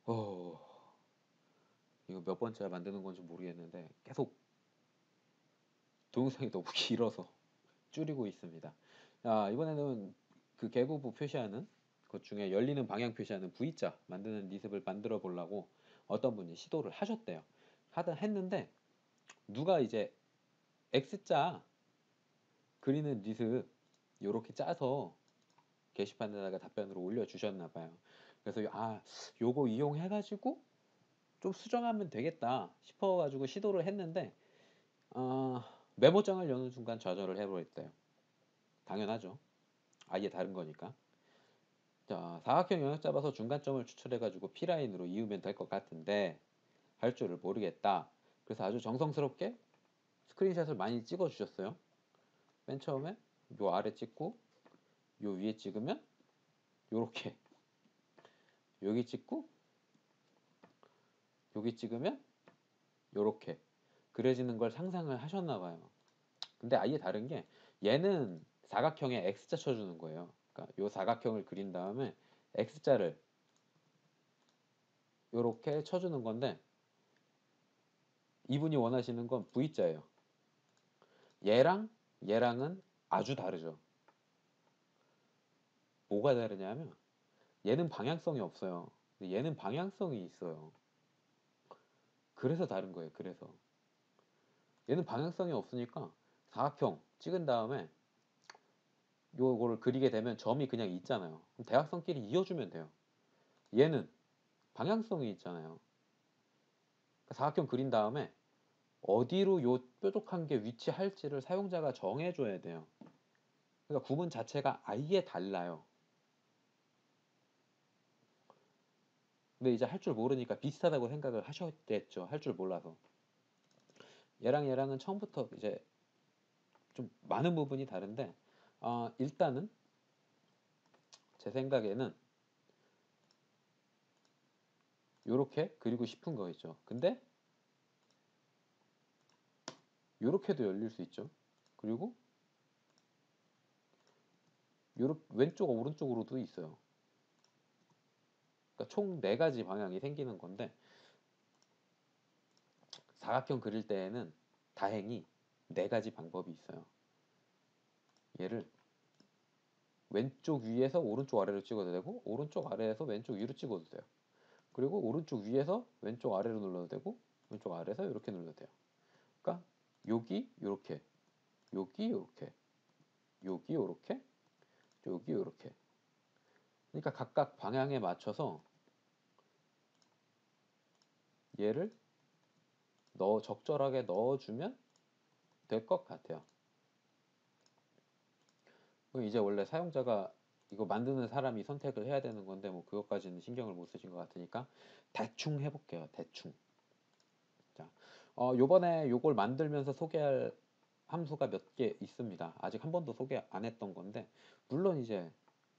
어, 이거 몇 번째 만드는 건지 모르겠는데 계속 동영상이 너무 길어서 줄이고 있습니다. 이번에는 그 계구부 표시하는 것 중에 열리는 방향 표시하는 V자 만드는 리습을 만들어 보려고 어떤 분이 시도를 하셨대요. 했는데 누가 이제 X자 그리는 리습 요렇게 짜서 게시판에다가 답변으로 올려주셨나 봐요. 그래서 요거 이용해가지고 좀 수정하면 되겠다 싶어가지고 시도를 했는데 메모장을 여는 순간 좌절을 해버렸대요. 당연하죠. 아예 다른 거니까. 자, 사각형 영역 잡아서 중간점을 추출해가지고 P라인으로 이으면 될 것 같은데 할 줄을 모르겠다. 그래서 아주 정성스럽게 스크린샷을 많이 찍어 주셨어요. 맨 처음에 요 아래 찍고 요 위에 찍으면 요렇게 여기 찍고 여기 찍으면 요렇게 그려지는 걸 상상을 하셨나 봐요. 근데 아예 다른 게 얘는 사각형에 X자 쳐주는 거예요. 그러니까 요 사각형을 그린 다음에 X자를 요렇게 쳐주는 건데 이분이 원하시는 건 V자예요. 얘랑은 아주 다르죠. 뭐가 다르냐면 얘는 방향성이 없어요. 근데 얘는 방향성이 있어요. 그래서 다른 거예요. 그래서 얘는 방향성이 없으니까 사각형 찍은 다음에 요거를 그리게 되면 점이 그냥 있잖아요. 그럼 대각선끼리 이어주면 돼요. 얘는 방향성이 있잖아요. 그러니까 사각형 그린 다음에 어디로 요 뾰족한 게 위치할지를 사용자가 정해줘야 돼요. 그러니까 구분 자체가 아예 달라요. 근데 이제 할 줄 모르니까 비슷하다고 생각을 하셨겠죠. 할 줄 몰라서. 얘랑은 처음부터 이제 좀 많은 부분이 다른데 일단은 제 생각에는 요렇게 그리고 싶은 거겠죠. 근데 요렇게도 열릴 수 있죠. 그리고 요렇게 왼쪽 오른쪽으로도 있어요. 그러니까 총 4가지 방향이 생기는 건데 사각형 그릴 때에는 다행히 4가지 방법이 있어요. 얘를 왼쪽 위에서 오른쪽 아래로 찍어도 되고 오른쪽 아래에서 왼쪽 위로 찍어도 돼요. 그리고 오른쪽 위에서 왼쪽 아래로 눌러도 되고 왼쪽 아래에서 이렇게 눌러도 돼요. 그러니까 여기 이렇게 여기 이렇게 여기 이렇게 여기 이렇게 그러니까 각각 방향에 맞춰서 얘를 적절하게 넣어주면 될 것 같아요. 이제 원래 사용자가 이거 만드는 사람이 선택을 해야 되는 건데 뭐 그것까지는 신경을 못 쓰신 것 같으니까 대충 해볼게요. 대충. 자, 요번에 요걸 만들면서 소개할 함수가 몇 개 있습니다. 아직 한 번도 소개 안 했던 건데 물론 이제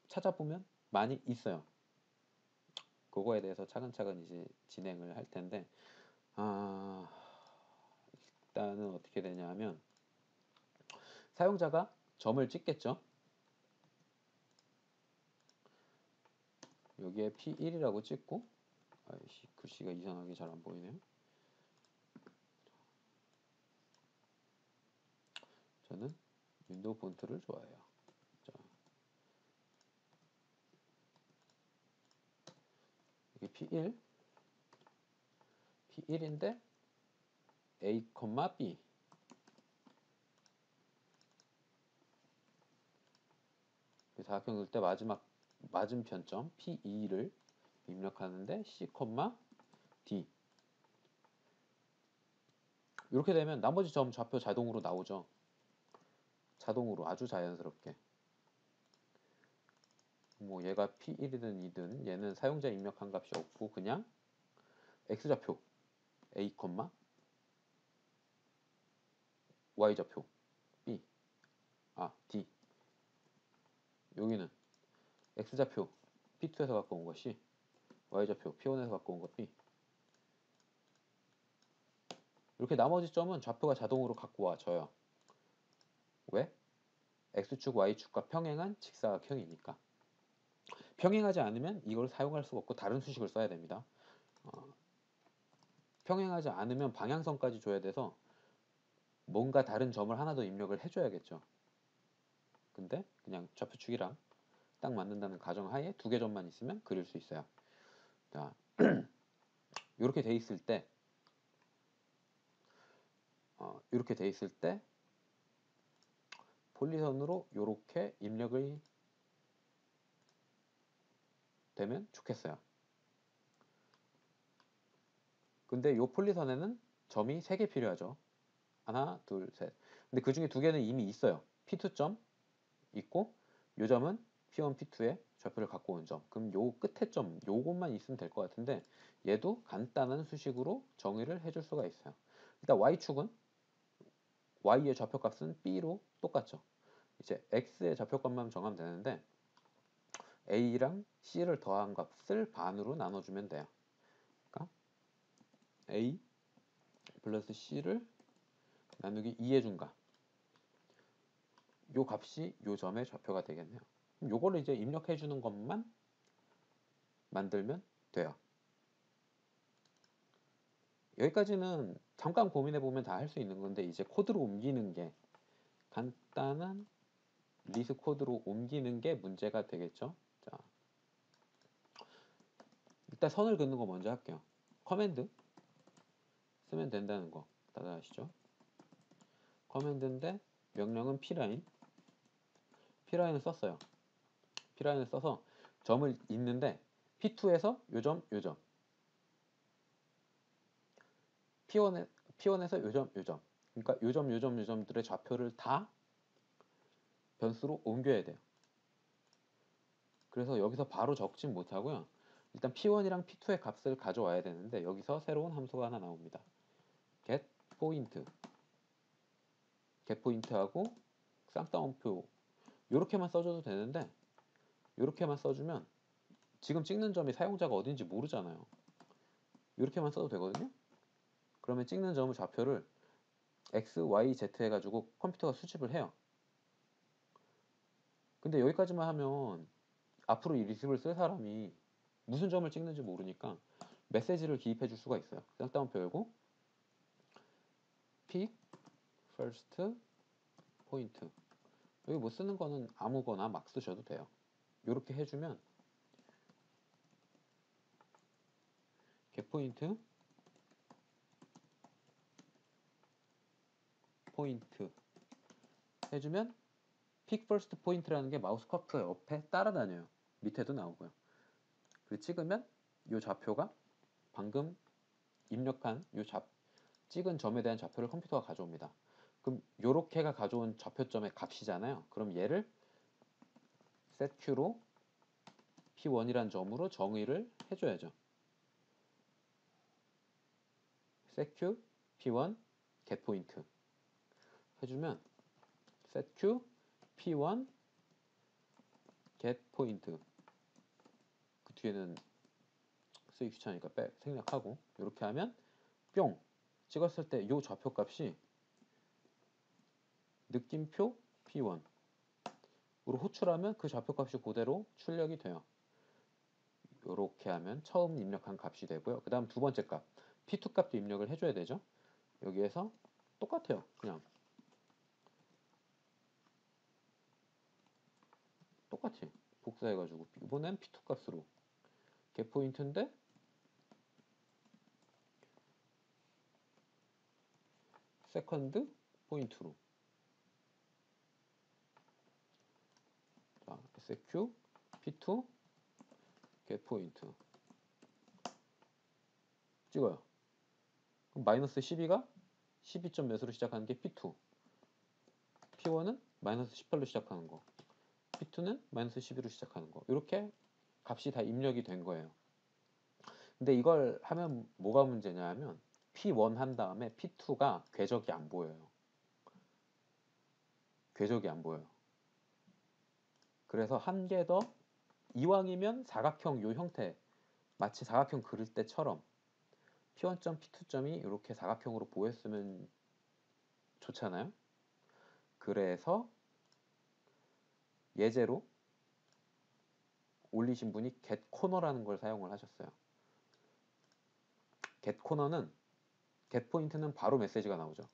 찾아보면 많이 있어요. 그거에 대해서 차근차근 이제 진행을 할 텐데 아, 일단은 어떻게 되냐면 사용자가 점을 찍겠죠. 여기에 P1이라고 찍고 아이씨 글씨가 이상하게 잘 안 보이네요. 저는 윈도우 폰트를 좋아해요. 자, 이게 P1인데 A, B 사각형 그을 때 마지막 맞은편점 P2를 입력하는데 C, D 이렇게 되면 나머지 점 좌표 자동으로 나오죠. 자동으로 아주 자연스럽게. 뭐 얘가 P1이든 2든 얘는 사용자 입력한 값이 없고 그냥 X좌표 A, Y좌표 B, D 여기는 X좌표 P2에서 갖고 온 것이 Y좌표 P1에서 갖고 온 것 B 이렇게 나머지 점은 좌표가 자동으로 갖고 와줘요. 왜? X축, Y축과 평행한 직사각형이니까. 평행하지 않으면 이걸 사용할 수가 없고 다른 수식을 써야 됩니다. 평행하지 않으면 방향성까지 줘야 돼서 뭔가 다른 점을 하나 더 입력을 해줘야겠죠. 근데 그냥 좌표축이랑 딱 맞는다는 가정하에 두 개 점만 있으면 그릴 수 있어요. 자, 이렇게 돼 있을 때 이렇게 돼 있을 때 폴리선으로 이렇게 입력이 되면 좋겠어요. 근데 이 폴리선에는 점이 3개 필요하죠. 하나, 둘, 셋. 근데 그 중에 2개는 이미 있어요. P2점 있고 요 점은 P1, P2의 좌표를 갖고 온 점. 그럼 요 끝에 점 요것만 있으면 될 것 같은데 얘도 간단한 수식으로 정의를 해줄 수가 있어요. 일단 Y축은 Y의 좌표값은 B로 똑같죠. 이제 X의 좌표값만 정하면 되는데 A랑 C를 더한 값을 반으로 나눠주면 돼요. 그러니까 A 플러스 C를 나누기 2의 중가. 요 값이 요 점의 좌표가 되겠네요. 그럼 요거를 이제 입력해 주는 것만 만들면 돼요. 여기까지는 잠깐 고민해 보면 다 할 수 있는 건데 이제 코드로 옮기는 게 간단한 리스 코드로 옮기는 게 문제가 되겠죠. 자, 일단 선을 긋는 거 먼저 할게요. 커맨드 쓰면 된다는 거 다들 아시죠? 커맨드인데 명령은 P라인. P라인을 썼어요. P라인을 써서 점을 잇는데 P2에서 요점, 요점. P1에서 요점, 요점. 그러니까 요점, 요점, 요점들의 좌표를 다 변수로 옮겨야 돼요. 그래서 여기서 바로 적진 못하고요. 일단 P1이랑 P2의 값을 가져와야 되는데 여기서 새로운 함수가 하나 나옵니다. getPoint. getPoint하고 쌍따옴표 이렇게만 써줘도 되는데 이렇게만 써주면 지금 찍는 점이 사용자가 어딘지 모르잖아요. 이렇게만 써도 되거든요. 그러면 찍는 점의 좌표를 X, Y, Z 해가지고 컴퓨터가 수집을 해요. 근데 여기까지만 하면 앞으로 이 리습을 쓸 사람이 무슨 점을 찍는지 모르니까 메시지를 기입해 줄 수가 있어요. 쌍따옴표 열고 pick first point. 여기 뭐 쓰는 거는 아무거나 막 쓰셔도 돼요. 이렇게 해주면 getPoint 포인트 해주면 pick first point라는 게 마우스 커터 옆에 따라다녀요. 밑에도 나오고요. 그리고 찍으면 이 좌표가 방금 입력한 찍은 점에 대한 좌표를 컴퓨터가 가져옵니다. 그럼 요렇게가 가져온 좌표점의 값이잖아요. 그럼 얘를 setQ로 P1이란 점으로 정의를 해줘야죠. setQ P1 getPoint 해주면 setQ P1 getPoint 그 뒤에는 쓰기 귀찮으니까 생략하고 이렇게 하면 뿅 찍었을 때 이 좌표값이 느낌표 P1으로 호출하면 그 좌표값이 그대로 출력이 돼요. 이렇게 하면 처음 입력한 값이 되고요. 그 다음 두 번째 값 P2 값도 입력을 해줘야 되죠. 여기에서 똑같아요. 그냥 똑같이 복사해가지고 이번엔 P2 값으로 getPoint인데 세컨드 포인트로 자, SQ P2 getPoint 찍어요. 그럼 마이너스 12가 12점 몇으로 시작하는 게 P2 P1은 마이너스 18로 시작하는 거 P2는 마이너스 12로 시작하는 거 이렇게 값이 다 입력이 된 거예요. 근데 이걸 하면 뭐가 문제냐 하면 P1 한 다음에 P2가 궤적이 안 보여요. 궤적이 안 보여요. 그래서 한 개 더 이왕이면 사각형 요 형태 마치 사각형 그릴 때처럼 P1점, P2점이 이렇게 사각형으로 보였으면 좋잖아요. 그래서 예제로 올리신 분이 get corner라는 걸 사용을 하셨어요. get 코너는 get 포인트는 바로 메시지가 나오죠.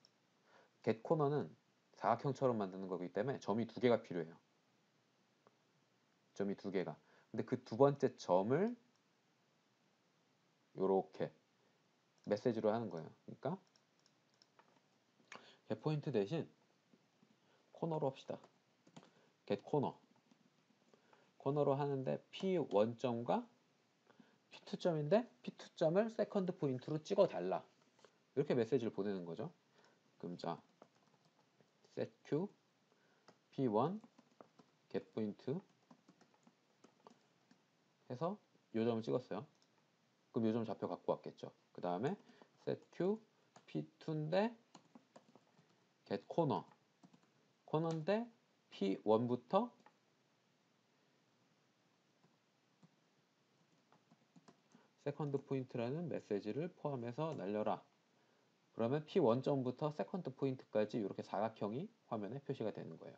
get 코너는 사각형처럼 만드는 거기 때문에 점이 두 개가 필요해요. 점이 두 개가. 근데 그 두 번째 점을 요렇게 메시지로 하는 거예요. 그러니까 get 포인트 대신 코너로 합시다. get 코너. 코너로 하는데 P1점과 P2점인데 P2점을 세컨드 포인트로 찍어 달라. 이렇게 메시지를 보내는 거죠. 그럼 자, setQ P1 get 포인트 해서 요 점을 찍었어요. 그럼 요 점 좌표 갖고 왔겠죠. 그 다음에 setQ P2인데 get 코너. 코너인데 P1부터 세컨드 포인트라는 메시지를 포함해서 날려라. 그러면 P1점부터 세컨드 포인트까지 이렇게 사각형이 화면에 표시가 되는 거예요.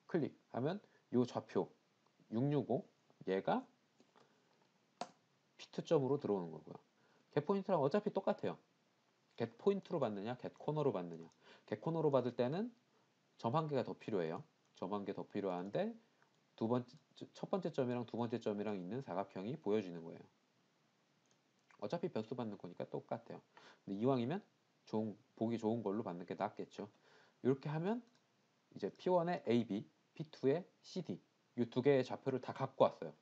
클릭하면 이 좌표 665 얘가 P2점으로 들어오는 거고요. get 포인트랑 어차피 똑같아요. get 포인트로 받느냐, get 코너로 받느냐. get 코너로 받을 때는 점 한 개가 더 필요해요. 점 한 개 더 필요한데 첫 번째 점이랑 두 번째 점이랑 있는 사각형이 보여지는 거예요. 어차피 변수 받는 거니까 똑같아요. 근데 이왕이면 보기 좋은 걸로 받는 게 낫겠죠. 이렇게 하면 이제 P1의 AB, P2의 CD 이 두 개의 좌표를 다 갖고 왔어요.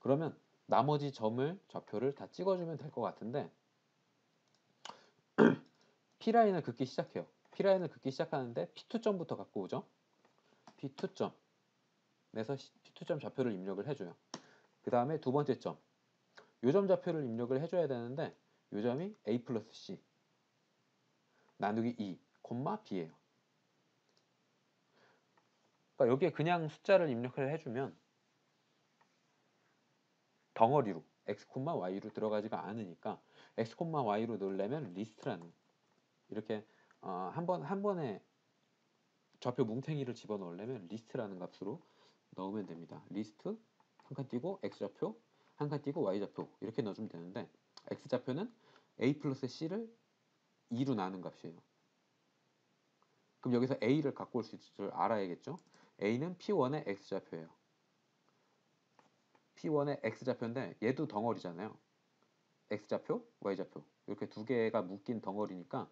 그러면 나머지 좌표를 다 찍어주면 될 것 같은데 P라인을 긋기 시작해요. P라인을 긋기 시작하는데 P2점부터 갖고 오죠. P2점 내서 P2점 좌표를 입력을 해줘요. 그 다음에 두 번째 점 요 점 좌표를 입력을 해줘야 되는데 요 점이 A 플러스 C 나누기 2, B예요. 그러니까 여기에 그냥 숫자를 입력을 해주면 덩어리로 X, Y로 들어가지가 않으니까 X, Y로 넣으려면 리스트라는 이렇게 한 번에 좌표 뭉탱이를 집어넣으려면 리스트라는 값으로 넣으면 됩니다. 리스트 한 칸 띄고 X좌표 한 칸 띄고 Y좌표 이렇게 넣어주면 되는데 X좌표는 A 플러스 C를 2로 나눈 값이에요. 그럼 여기서 A를 갖고 올 수 있을 줄 알아야겠죠? A는 P1의 X좌표예요. P1의 X좌표인데 얘도 덩어리잖아요. X좌표, Y좌표 이렇게 두 개가 묶인 덩어리니까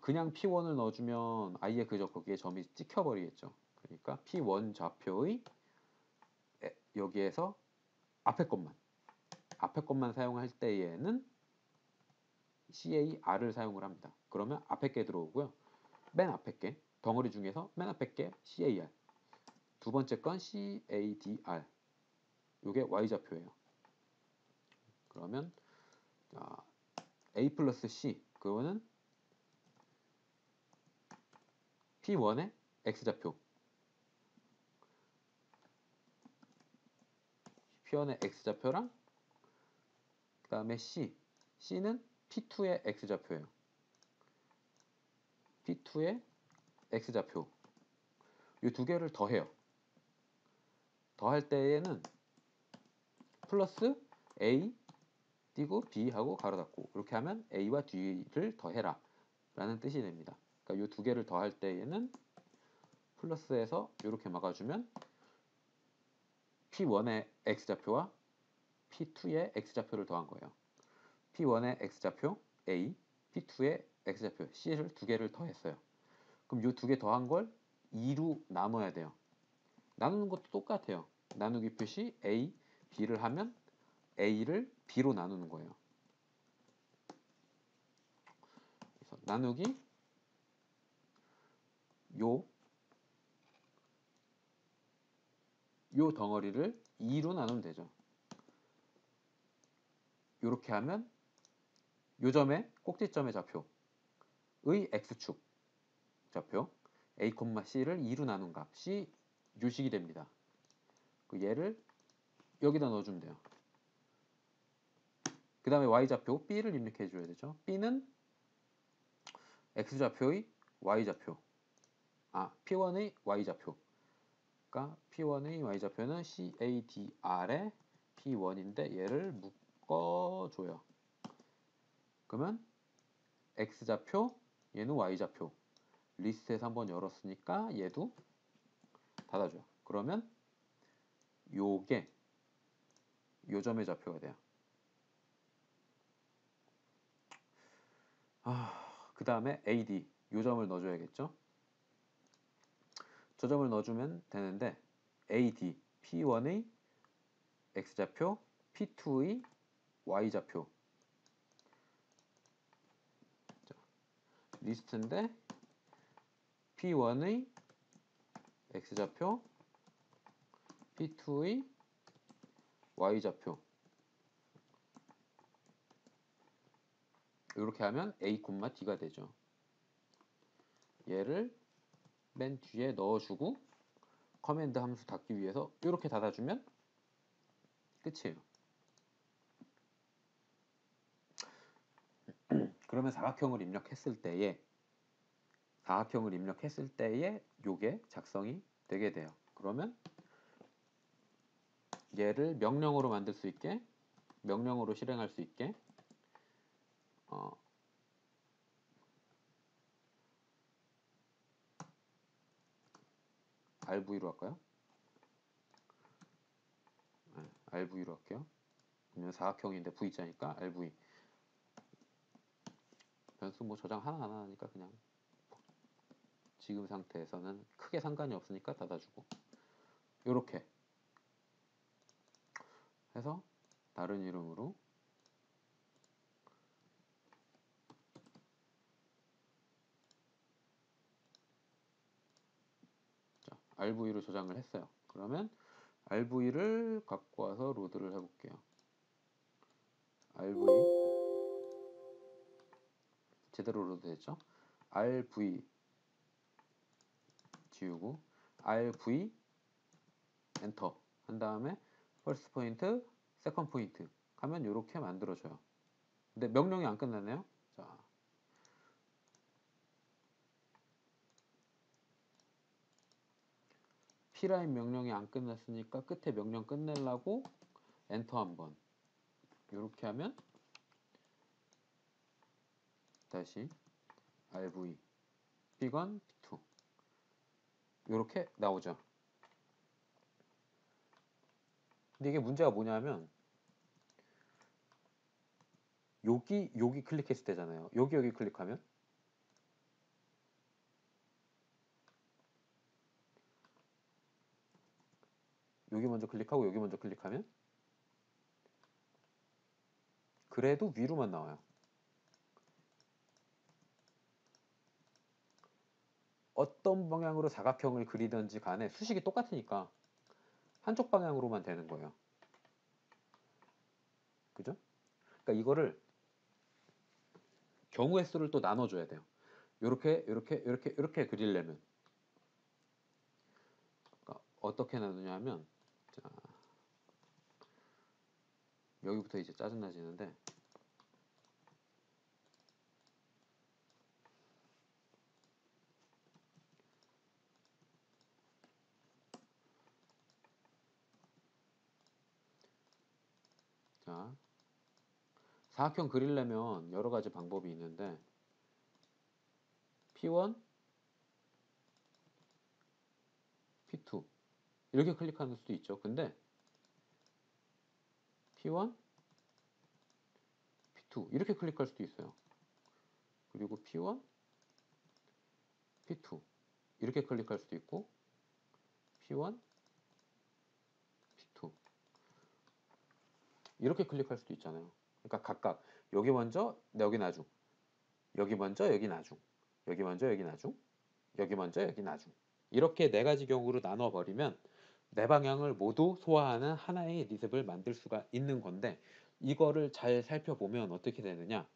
그냥 P1을 넣어주면 아예 그저 거기에 점이 찍혀버리겠죠. 그러니까 P1 좌표의 여기에서 앞에 것만 사용할 때에는 CAR을 사용을 합니다. 그러면 앞에 게 들어오고요. 맨 앞에 게 덩어리 중에서 맨 앞에 게 CAR 두 번째 건 CADR 이게 Y좌표예요. 그러면 A 플러스 C 그거는 P1의 X좌표 P1의 X좌표랑 그 다음에 C는 P2의 X좌표예요. P2의 X좌표 이 두 개를 더해요. 더할 때에는 플러스 A 띄고 B하고 가로 닫고 이렇게 하면 A와 D를 더해라 라는 뜻이 됩니다. 그러니까 이 두 개를 더할 때에는 플러스해서 이렇게 막아주면 P1의 X좌표와 P2의 X좌표를 더한 거예요. P1의 X좌표 A, P2의 X좌표 C를 두 개를 더했어요. 그럼 이 두 개 더한 걸 2로 나눠야 돼요. 나누는 것도 똑같아요. 나누기 표시 A, B를 하면 A를 B로 나누는 거예요. 그래서 나누기 요 덩어리를 2로 나누면 되죠. 이렇게 하면 요 점의 꼭지점의 좌표의 X축 좌표 A, C를 2로 나눈 값이 요식이 됩니다. 그 얘를 여기다 넣어주면 돼요. 그 다음에 Y좌표 B를 입력해 줘야 되죠. B는 X좌표의 Y좌표 P1의 Y좌표 그러니까 P1의 Y좌표는 CADR의 P1인데 얘를 묶어줘요. 그러면 x좌표, 얘는 y좌표. 리스트에서 한번 열었으니까 얘도 닫아줘요. 그러면 요게 요 점의 좌표가 돼요. 그 다음에 AD 요 점을 넣어줘야겠죠. 저 점을 넣어주면 되는데 AD P1의 x좌표, P2의 y좌표. 리스트인데 P1의 x좌표, P2의 y좌표. 이렇게 하면 A, D가 되죠. 얘를 맨 뒤에 넣어주고 커맨드 함수 닫기 위해서 이렇게 닫아주면 끝이에요. 그러면 사각형을 입력했을 때에 요게 작성이 되게 돼요. 그러면 얘를 명령어로 만들 수 있게, 명령어로 실행할 수 있게 RV로 할까요? 네, RV로 할게요. 그러면 사각형인데 V자니까 RV. 변수 뭐 저장 하나 하니까 그냥 지금 상태에서는 크게 상관이 없으니까 닫아주고 요렇게 해서 다른 이름으로 자, RV로 저장을 했어요. 그러면 RV를 갖고 와서 로드를 해볼게요. RV 제대로 로드 됐죠? RV 지우고 RV 엔터 한 다음에 퍼스트 포인트, 세컨드 포인트 하면 이렇게 만들어줘요. 근데 명령이 안 끝났네요. 자, P라인 명령이 안 끝났으니까 끝에 명령 끝내려고 엔터 한번 이렇게 하면 다시 RV P1, P2 이렇게 나오죠. 근데 이게 문제가 뭐냐면 여기 클릭했을 때잖아요. 여기 클릭하면 여기 먼저 클릭하고 여기 먼저 클릭하면 그래도 위로만 나와요. 어떤 방향으로 사각형을 그리든지 간에 수식이 똑같으니까 한쪽 방향으로만 되는 거예요. 그죠? 그러니까 이거를 경우의 수를 또 나눠줘야 돼요. 이렇게 그리려면 그러니까 어떻게 나누냐면 자, 여기부터 이제 짜증나지는데 자, 사각형 그리려면 여러 가지 방법이 있는데 P1, P2 이렇게 클릭하는 수도 있죠. 근데 P1, P2 이렇게 클릭할 수도 있어요. 그리고 P1, P2 이렇게 클릭할 수도 있고 P1, P2 이렇게 클릭할 수도 있잖아요. 그러니까 각각 여기 먼저, 여기 나중, 여기 먼저, 여기 나중, 여기 먼저, 여기 나중, 여기 먼저, 여기 나중 이렇게 네 가지 경우로 나눠버리면 네 방향을 모두 소화하는 하나의 리습을 만들 수가 있는 건데 이거를 잘 살펴보면 어떻게 되느냐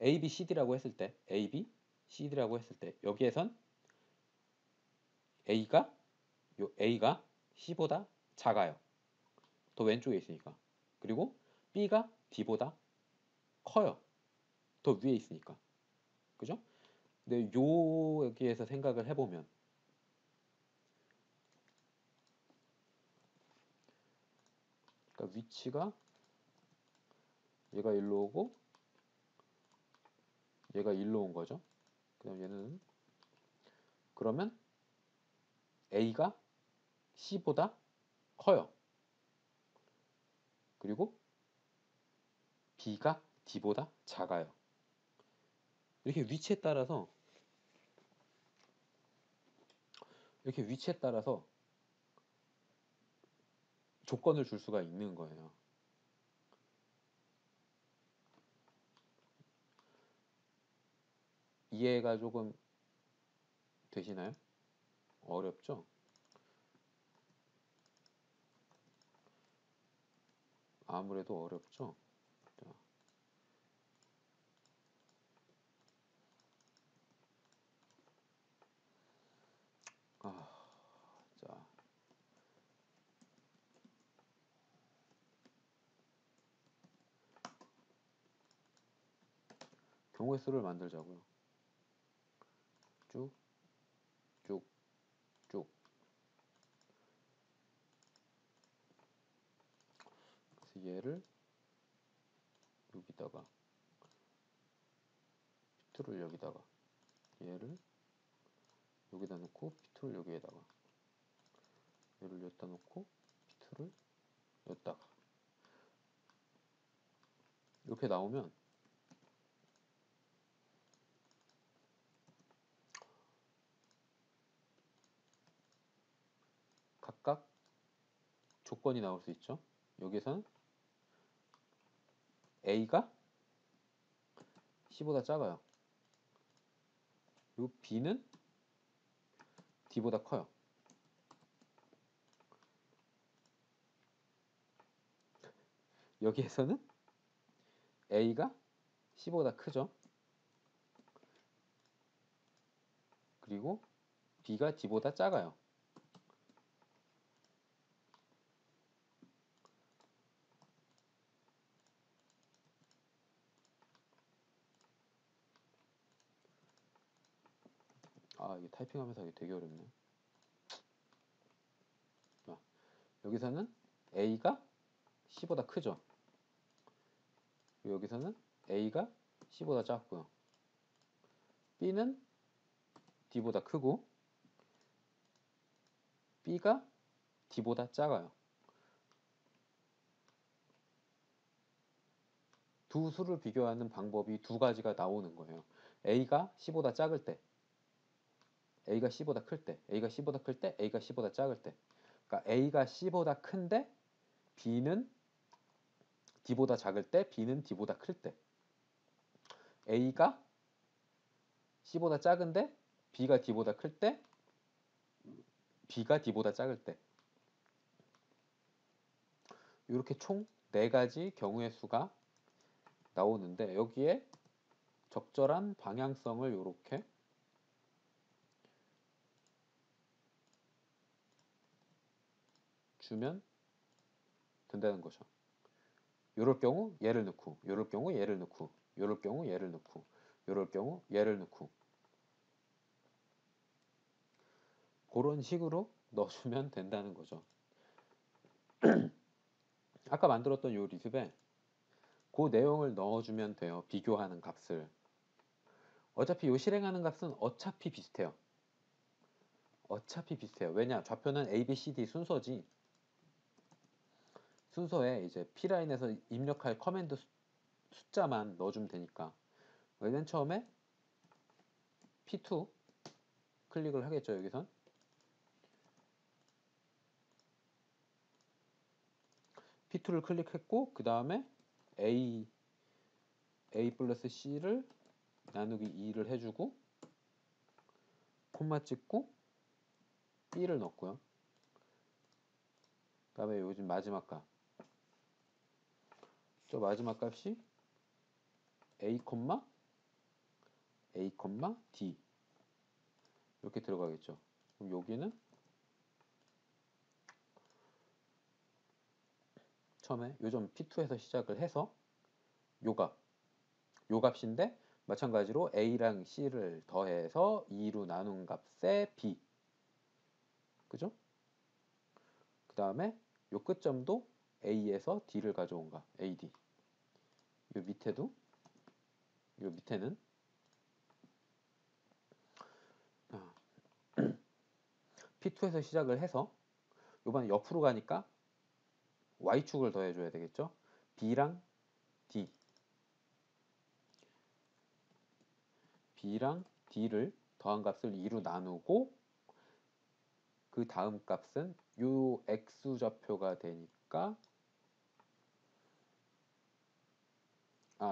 A, B, C, D라고 했을 때 A, B, C, D라고 했을 때 여기에선 A가 C보다 작아요. 더 왼쪽에 있으니까. 그리고 B가 D보다 커요. 더 위에 있으니까. 그죠? 근데 여기에서 생각을 해보면 그러니까 위치가 얘가 1로 오고 얘가 1로 온 거죠. 그 다음 얘는 그러면 A가 C보다 커요. 그리고 B가 D보다 작아요. 이렇게 위치에 따라서 조건을 줄 수가 있는 거예요. 이해가 조금 되시나요? 어렵죠? 아무래도 어렵죠? 자, 아, 자, 경우의 수를 만들자고요. 쭉, 쭉, 쭉. 그래서 얘를 여기다가 P2를 여기다가 얘를 여기다 놓고 P2를 여기에다가 얘를 여기다 놓고 P2를 여기다가 이렇게 나오면 각각 조건이 나올 수 있죠. 여기서는 A가 C보다 작아요. 그리고 B는 D보다 커요. 여기에서는 A가 C보다 크죠. 그리고 B가 D보다 작아요. 아, 이게 타이핑하면서 하기 되게 어렵네. 자, 여기서는 A가 C보다 크죠. 그리고 여기서는 A가 C보다 작고요. B는 D보다 크고 B가 D보다 작아요. 두 수를 비교하는 방법이 두 가지가 나오는 거예요. A가 C보다 작을 때, A가 C보다 클 때, A가 C보다 클 때, A가 C보다 작을 때. 그러니까 A가 C보다 큰데 B는 D보다 작을 때, B는 D보다 클 때. A가 C보다 작은데 B가 D보다 클 때, B가 D보다 작을 때. 이렇게 총 4가지 경우의 수가 나오는데 여기에 적절한 방향성을 이렇게 주면 된다는 거죠. 요럴 경우 얘를 넣고, 요럴 경우 얘를 넣고, 요럴 경우 얘를 넣고, 요럴 경우 얘를 넣고 그런 식으로 넣어주면 된다는 거죠. 아까 만들었던 요 리습에 그 내용을 넣어주면 돼요. 비교하는 값을. 어차피 요 실행하는 값은 어차피 비슷해요. 어차피 비슷해요. 왜냐? 좌표는 A, B, C, D 순서지. 순서에 이제 P라인에서 입력할 커맨드 숫자만 넣어주면 되니까. 맨 처음에 P2 클릭을 하겠죠. 여기선. P2를 클릭했고 그 다음에 A 플러스 C를 나누기 2를 해주고 콤마 찍고 B를 넣고요. 그 다음에 요즘 마지막 값. 저 마지막 값이 A, A, D 이렇게 들어가겠죠. 그럼 여기는 처음에 요점 P2에서 시작을 해서 요 값인데 마찬가지로 A랑 C를 더해서 2로 나눈 값의 B. 그죠? 그 다음에 요 끝점도 A에서 D를 가져온 값, AD. 요 밑에도 요 밑에는 P2에서 시작을 해서 요번에 옆으로 가니까 Y축을 더해줘야 되겠죠. B랑 D B랑 D를 더한 값을 2로 나누고 그 다음 값은 요 X좌표가 되니까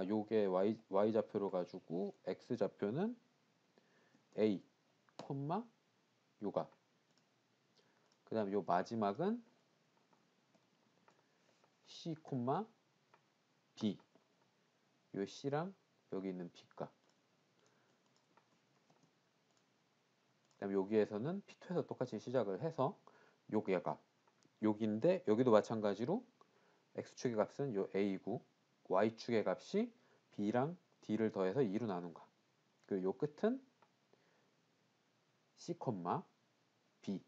요게 Y좌표로 가지고 X좌표는 A, 요 값. 그 다음에 요 마지막은 C, B. 요 C랑 여기 있는 B 값. 그 다음에 여기에서는 P2에서 똑같이 시작을 해서 요게 값. 여기인데 여기도 마찬가지로 X축의 값은 요 A고 Y축의 값이 B랑 D를 더해서 2로 나눈 값. 그리고 요 끝은 C, B.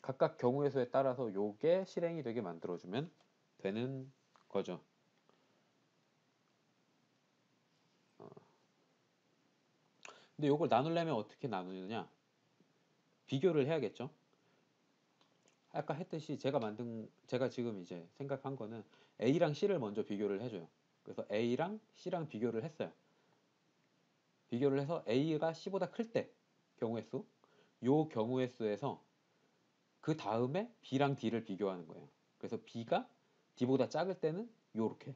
각각 경우의 수에 따라서 요게 실행이 되게 만들어주면 되는 거죠. 근데 요걸 나누려면 어떻게 나누느냐? 비교를 해야겠죠. 아까 했듯이 제가 지금 이제 생각한 거는 A랑 C를 먼저 비교를 해줘요. 그래서 A랑 C랑 비교를 했어요. 비교를 해서 A가 C보다 클 때 경우의 수, 요 경우의 수에서 그 다음에 B랑 D를 비교하는 거예요. 그래서 B가 D보다 작을 때는 요렇게,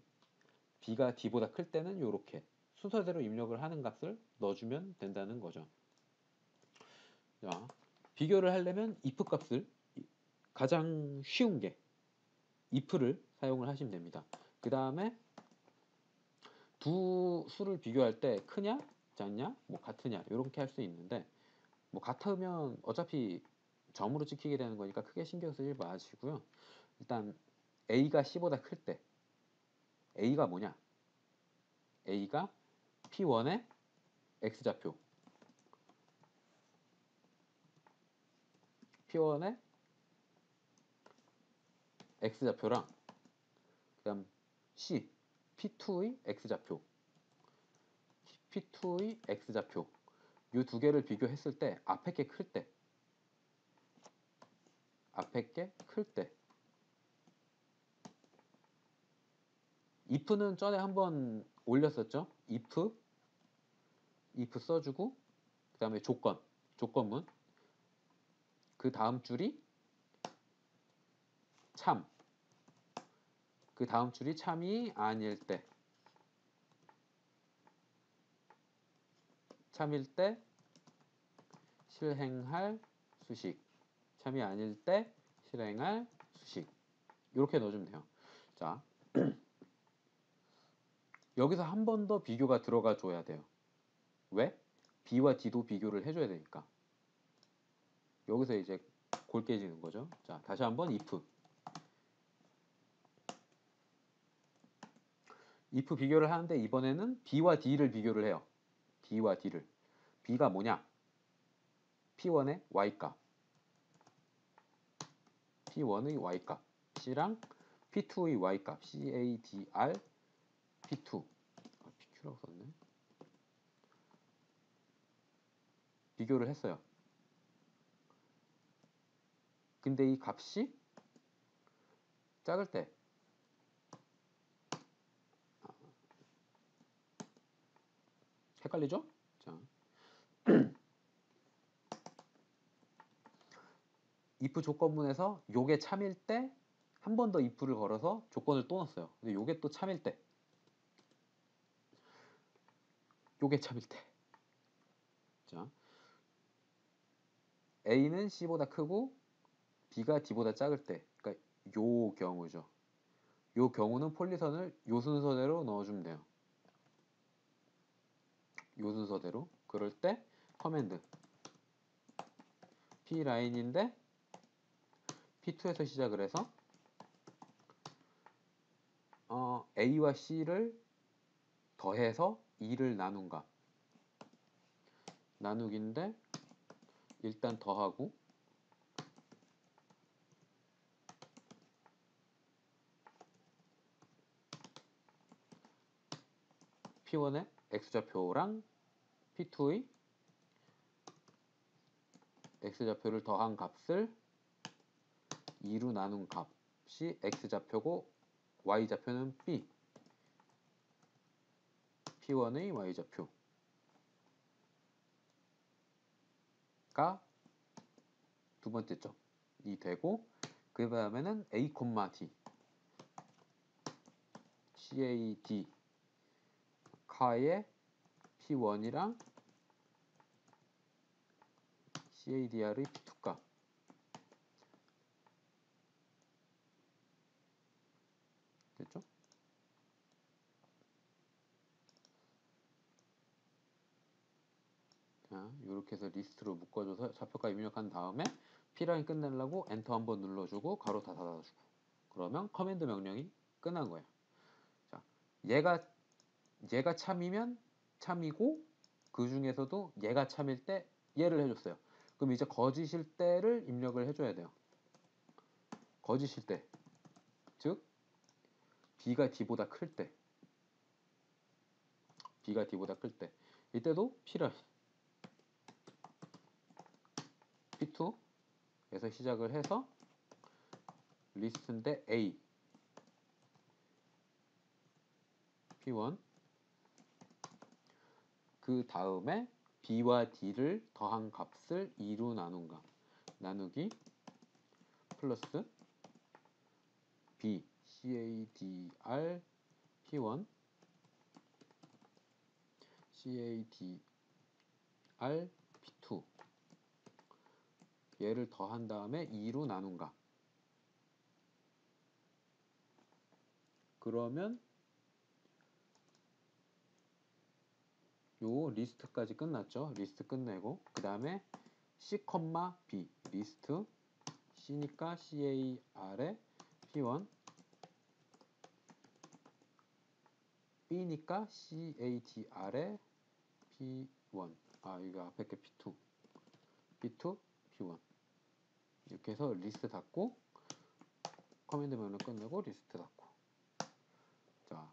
B가 D보다 클 때는 요렇게 순서대로 입력을 하는 값을 넣어주면 된다는 거죠. 자, 비교를 하려면 if 값을 가장 쉬운 게 if를 사용을 하시면 됩니다. 그 다음에 두 수를 비교할 때 크냐 작냐 뭐 같으냐 이렇게 할 수 있는데 뭐 같으면 어차피 점으로 찍히게 되는 거니까 크게 신경 쓰지 마시고요. 일단 A가 C보다 클 때 A가 뭐냐? A가 P1의 X좌표 P1의 X좌표랑 그 다음 C P2의 X좌표 P2의 X좌표 이 두 개를 비교했을 때 앞에 게 클 때 if는 전에 한번 올렸었죠. if 써주고 그 다음에 조건문 그 다음 줄이 참 그 다음 줄이 참이 아닐 때 참일 때 실행할 수식 참이 아닐 때 실행할 수식 이렇게 넣어주면 돼요. 자 여기서 한 번 더 비교가 들어가 줘야 돼요. 왜? B와 D도 비교를 해줘야 되니까. 여기서 이제 골 깨지는 거죠. 자, 다시 한번 if 비교를 하는데 이번에는 B와 D를 비교를 해요. B와 D를. B가 뭐냐? P1의 Y값. P1의 Y값. C랑 P2의 Y값. CADR P2. PQ라고 썼네. 비교를 했어요. 근데 이 값이 작을 때 헷갈리죠? 자, if 조건문에서 요게 참일 때 한 번 더 if를 걸어서 조건을 또 넣었어요. 근데 요게 또 참일 때 요게 참일 때 자, A는 C보다 크고 B가 D보다 작을 때 그러니까 요 경우죠. 요 경우는 폴리선을 요 순서대로 넣어주면 돼요. 요 순서대로 그럴 때 커맨드 P 라인인데 P2에서 시작을 해서 A와 C를 더해서 2를 나눈 값 나누기인데 일단 더하고 P1의 x좌표랑 P2의 x좌표를 더한 값을 2로 나눈 값이 x좌표고 y좌표는 B, P1의 y좌표가 두 번째 점이 되고, 그 다음에는 A, D, CAD 카의 P1이랑 CADR의 P2가 됐죠? 자, 이렇게 해서 리스트로 묶어줘서 좌표값 입력한 다음에 P라인 끝내려고 엔터 한번 눌러주고 가로 다 닫아주고, 그러면 커맨드 명령이 끝난 거예요. 자, 얘가 참이면 참이고, 그 중에서도 얘가 참일 때 얘를 해줬어요. 그럼 이제 거짓일 때를 입력을 해줘야 돼요. 거짓일 때, 즉 B가 D보다 클 때, B가 D보다 클 때, 이때도 P라인 P2에서 시작을 해서 리스트인데 A, P1, 그 다음에 B와 D를 더한 값을 2로 나눈 값, 나누기 플러스 B, CADR P1, CADR P2, 얘를 더한 다음에 2로 나눈 값. 그러면 요 리스트까지 끝났죠. 리스트 끝내고 그 다음에 C, B 리스트, C니까 CAR에 P1, B니까 CADR에 P1, 이거 앞에 게 P2, P2, P1 이렇게 해서 리스트 닫고 커맨드 명령 끝내고 리스트 닫고. 자,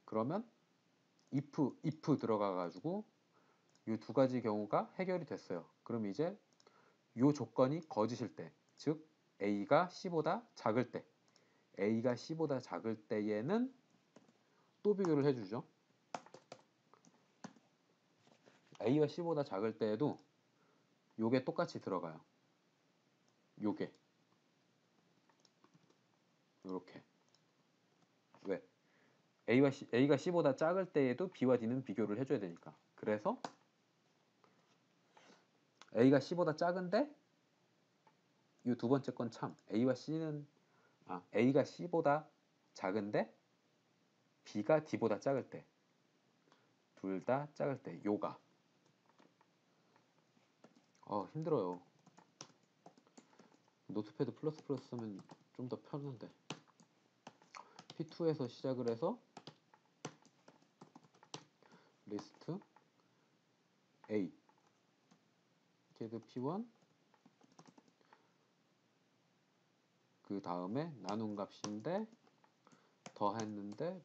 그러면 if 들어가 가지고 이 두 가지 경우가 해결이 됐어요. 그럼 이제 이 조건이 거짓일 때, 즉 A가 C보다 작을 때, A가 C보다 작을 때에는 또 비교를 해주죠. A가 C보다 작을 때에도 요게 똑같이 들어가요. 요게 요렇게. 왜? A가 C보다 작을 때에도 B와 D는 비교를 해줘야 되니까. 그래서 A가 C보다 작은데 이 두 번째 건 참, A가 C보다 작은데 B가 D보다 작을 때, 둘 다 작을 때, 요가 힘들어요. 노트패드 플러스 쓰면 좀 더 편한데. P2에서 시작을 해서 리스트 A get P1, 그 다음에 나눈 값인데 더했는데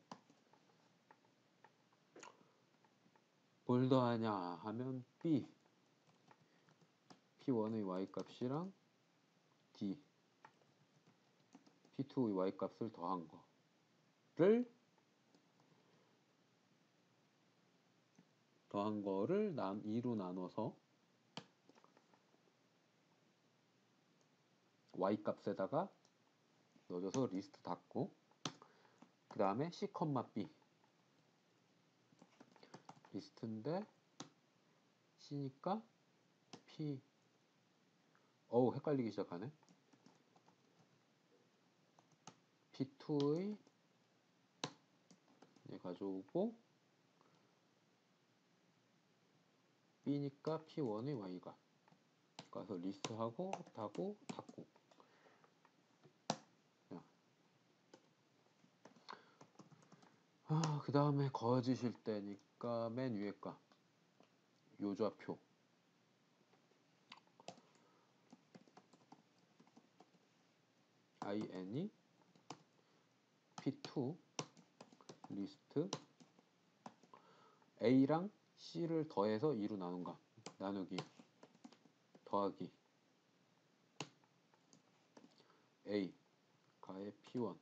뭘 더하냐 하면 B, P1의 Y값이랑 D, P2의 Y값을 더한 거를 2로 나눠서 Y값에다가 넣어줘서 리스트 닫고, 그 다음에 C, B 리스트인데 C니까 P, 헷갈리기 시작하네. P2의 가져오고 B니까 P1의 Y가 가서 리스트하고 닫고. 그 다음에 거짓일 때니까 맨 위에 거 요좌표 IN이 P2 리스트 A랑 C를 더해서 2로 나눈 값 나누기 더하기 A 가의 P1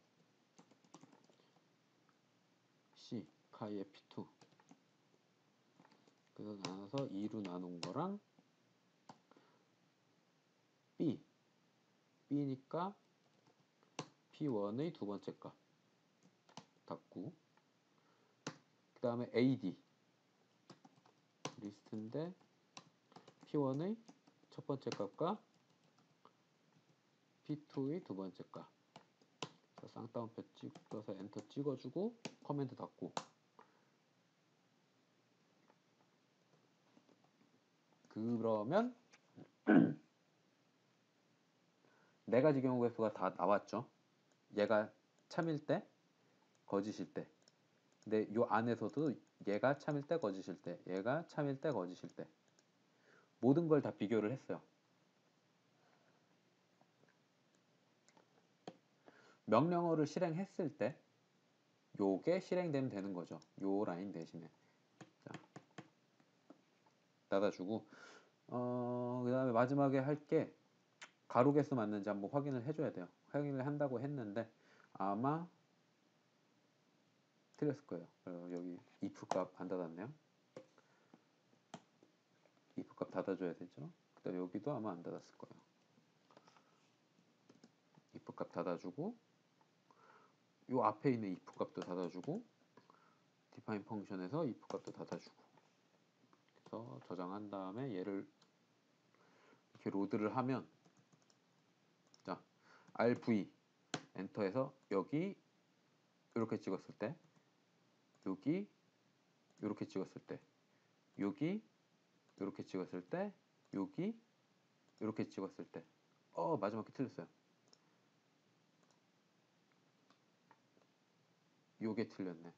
C 가의 P2 그래서 나눠서 2로 나눈 거랑 B니까 P1의 두 번째 값 닫고 그 다음에 AD 리스트인데 P1의 첫 번째 값과 P2의 두 번째 값 쌍따옴표 찍어서 엔터 찍어주고 커맨드 닫고 그러면 네 가지 경우의 수가 다 나왔죠. 얘가 참일 때 거짓일 때 근데 요 안에서도 얘가 참일 때 거짓일 때 얘가 참일 때 거짓일 때 모든 걸 다 비교를 했어요. 명령어를 실행했을 때 요게 실행되면 되는 거죠. 요 라인 대신에 자, 닫아주고 그 다음에 마지막에 할 게 가로 개수 맞는지 한번 확인을 해줘야 돼요. 확인을 한다고 했는데 아마 틀렸을 거예요. 여기 if 값 안 닫았네요. if 값 닫아줘야 되죠. 그 다음에 여기도 아마 안 닫았을 거예요. if 값 닫아주고 요 앞에 있는 if 값도 닫아주고 define 펑션에서 if 값도 닫아주고 그래서 저장한 다음에 얘를 이렇게 로드를 하면 자 RV 엔터해서 여기 이렇게 찍었을 때 여기 이렇게 찍었을 때 여기 이렇게 찍었을 때 여기 이렇게 찍었을 때 마지막에 틀렸어요. 요게 틀렸네.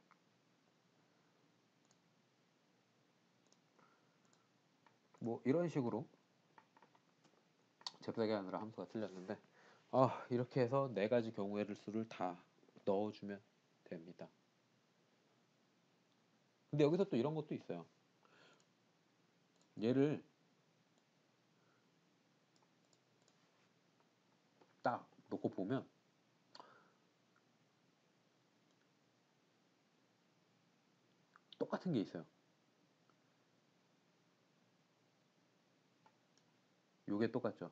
뭐 이런 식으로 잽싸게 하느라 함수가 틀렸는데 이렇게 해서 네 가지 경우의 수를 다 넣어주면 됩니다. 근데 여기서 또 이런 것도 있어요. 얘를 딱 놓고 보면 똑같은 게 있어요. 요게 똑같죠.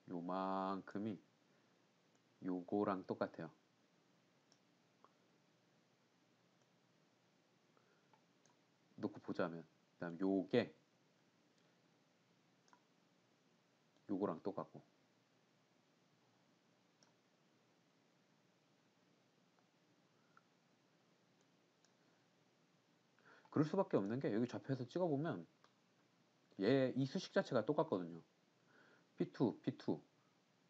요만큼이 요거랑 똑같아요. 놓고 보자면 그 다음 요게 요거랑 똑같고 그럴 수밖에 없는 게 여기 좌표에서 찍어보면 얘 이 수식 자체가 똑같거든요. P2, P2,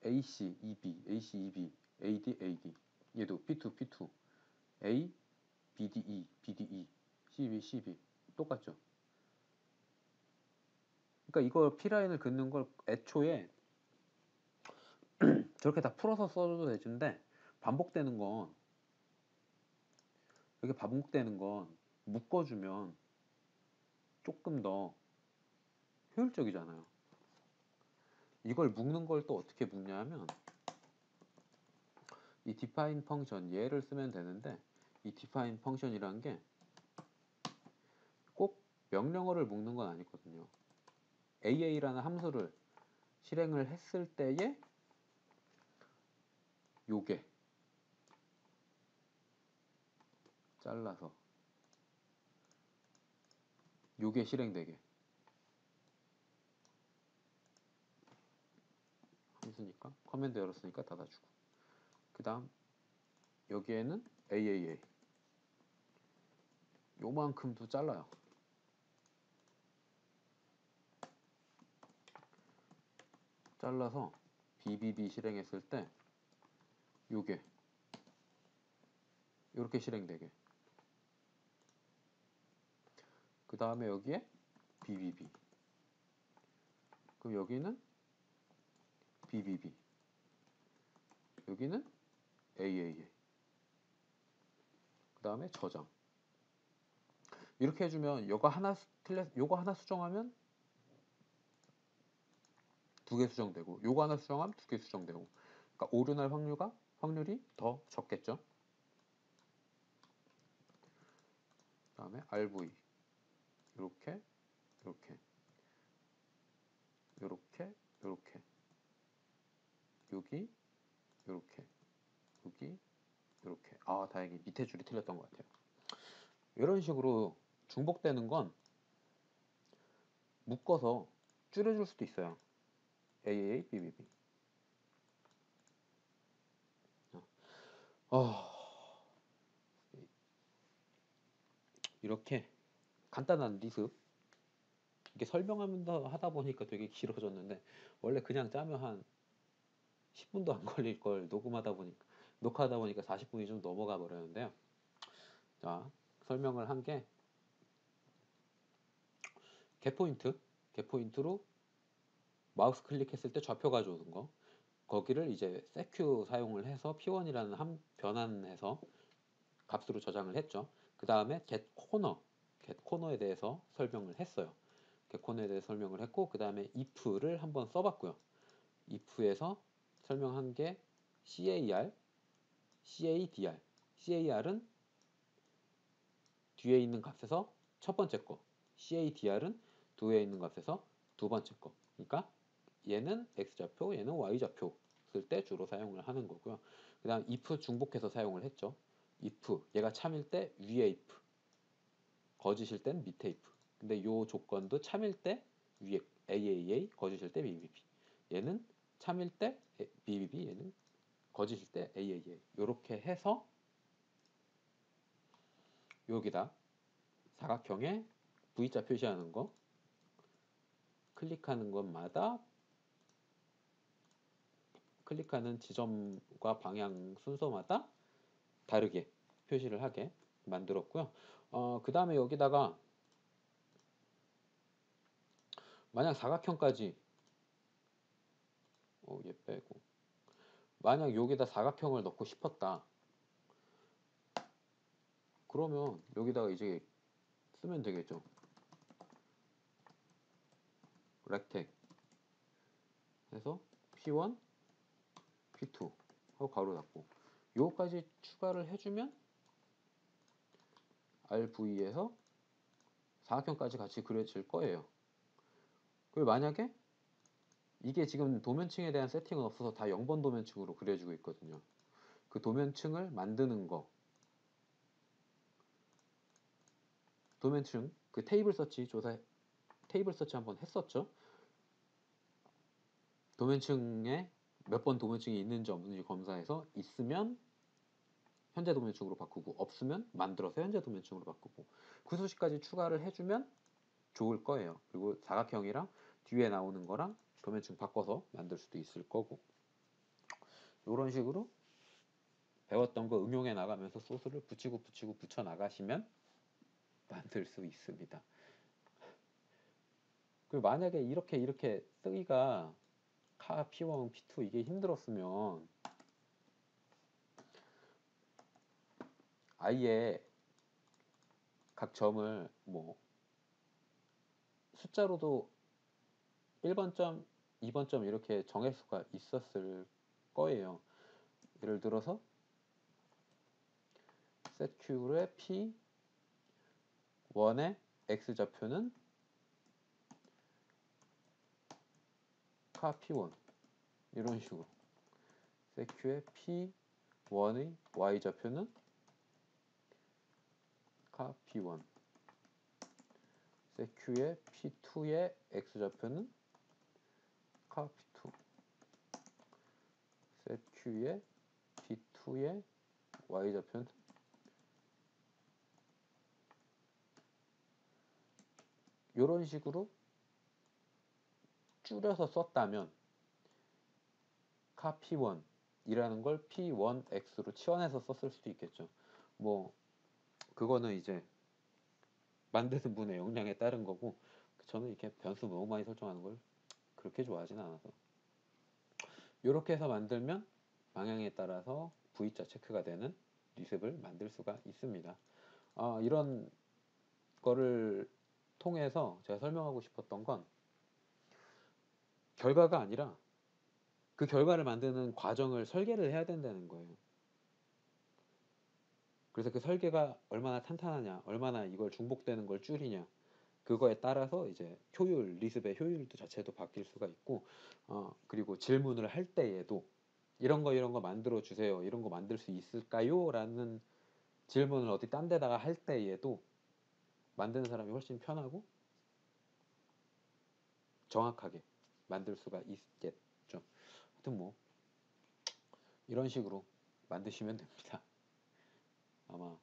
AC, EB, AC, EB, AD, AD 얘도 P2, P2, A, BDE, BDE, CB, CB 똑같죠. 그러니까 이거 P라인을 긋는 걸 애초에 저렇게 다 풀어서 써도 되는데 반복되는 건 이렇게 반복되는 건 묶어주면 조금 더 효율적이잖아요. 이걸 묶는 걸 또 어떻게 묶냐면 이 define 펑션 얘를 쓰면 되는데 이 define 펑션이라는 게 꼭 명령어를 묶는 건 아니거든요. AA라는 함수를 실행을 했을 때에 요게 잘라서 요게 실행되게 함수니까 커맨드 열었으니까 닫아주고 그 다음 여기에는 AAA 요만큼도 잘라요. 잘라서 BBB 실행했을 때 요게 이렇게 실행되게 그 다음에 여기에 BBB 그럼 여기는 BBB 여기는 AAA 그 다음에 저장 이렇게 해주면 요거 하나 요거 하나 수정하면 2개 수정되고 요거 하나 수정하면 2개 수정되고, 그러니까 오류 날 확률이 더 적겠죠. 그다음에 RV 이렇게 이렇게 요렇게 요렇게 여기 요렇게 여기 요렇게. 아, 다행히 밑에 줄이 틀렸던 것 같아요. 이런 식으로 중복되는 건 묶어서 줄여줄 수도 있어요. AAA, BBB. 이렇게 간단한 리습, 이게 설명하면서 하다 보니까 되게 길어졌는데, 원래 그냥 짜면 한 10분도 안 걸릴 걸 녹화하다 보니까 40분이 좀 넘어가 버렸는데요. 자, 설명을 한 게 겟포인트로 마우스 클릭했을 때 좌표 가져오는 거, 거기를 이제 seq 사용을 해서 p1이라는 변환해서 값으로 저장을 했죠. 그 다음에 getCorner에 대해서 설명을 했어요. getCorner에 대해서 설명을 했고, 그 다음에 if를 한번 써봤고요. if에서 설명한 게 car, cadr. car은 뒤에 있는 값에서 첫 번째 거, cadr은 뒤에 있는 값에서 두 번째 거. 그러니까 얘는 x좌표, 얘는 y좌표 쓸 때 주로 사용을 하는 거고요. 그 다음 if 중복해서 사용을 했죠. if 얘가 참일 때 위에 if, 거짓일 땐 밑에 if. 근데 요 조건도 참일 때 위에 AAA, 거짓일 때 BBB. 얘는 참일 때 BBB, 얘는 거짓일 때 AAA. 요렇게 해서 여기다 사각형에 V자 표시하는 거, 클릭하는 것마다 클릭하는 지점과 방향 순서마다 다르게 표시를 하게 만들었고요. 그 다음에 여기다가 만약 사각형까지 얘 빼고, 만약 여기다 사각형을 넣고 싶었다, 그러면 여기다가 이제 쓰면 되겠죠. 렉텍 해서 P1, P2 하고 가로 닫고, 요거까지 추가를 해주면 RV에서 사각형까지 같이 그려질 거예요. 그리고 만약에 이게 지금 도면층에 대한 세팅은 없어서 다 0번 도면층으로 그려지고 있거든요. 그 도면층을 만드는 거, 도면층 그 테이블 서치 한번 했었죠. 도면층에 몇 번 도면층이 있는지 없는지 검사해서 있으면 현재 도면층으로 바꾸고, 없으면 만들어서 현재 도면층으로 바꾸고, 그 수식까지 추가를 해주면 좋을 거예요. 그리고 사각형이랑 뒤에 나오는 거랑 도면층 바꿔서 만들 수도 있을 거고, 이런 식으로 배웠던 거 응용해 나가면서 소스를 붙여 나가시면 만들 수 있습니다. 그리고 만약에 이렇게 쓰기가 P1, P2 이게 힘들었으면 아예 각 점을 뭐 숫자로도 1번점, 2번점 이렇게 정할 수가 있었을 거예요. 예를 들어서 setQ의 P1의 X좌표는 P1 이런 식으로, setQ의 P1의 Y좌표는 P1, setQ의 P2의 X좌표는 P2, setQ의 P2의 Y좌표는 이런 식으로 줄여서 썼다면 P1 이라는 걸 P1X로 치환해서 썼을 수도 있겠죠. 뭐 그거는 이제 만드는 분의 역량에 따른 거고, 저는 이렇게 변수 너무 많이 설정하는 걸 그렇게 좋아하진 않아서, 이렇게 해서 만들면 방향에 따라서 V자 체크가 되는 리습을 만들 수가 있습니다. 이런 거를 통해서 제가 설명하고 싶었던 건 결과가 아니라 그 결과를 만드는 과정을 설계를 해야 된다는 거예요. 그래서 그 설계가 얼마나 탄탄하냐, 얼마나 이걸 중복되는 걸 줄이냐, 그거에 따라서 이제 효율, 리습의 효율도 자체도 바뀔 수가 있고, 그리고 질문을 할 때에도 이런 거 만들어 주세요. 이런 거 만들 수 있을까요? 라는 질문을 어디 딴 데다가 할 때에도 만드는 사람이 훨씬 편하고 정확하게 만들 수가 있겠죠. 하여튼 뭐 이런 식으로 만드시면 됩니다. 아마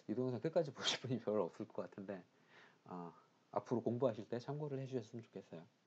이 동영상 끝까지 보실 분이 별로 없을 것 같은데, 앞으로 공부하실 때 참고를 해주셨으면 좋겠어요.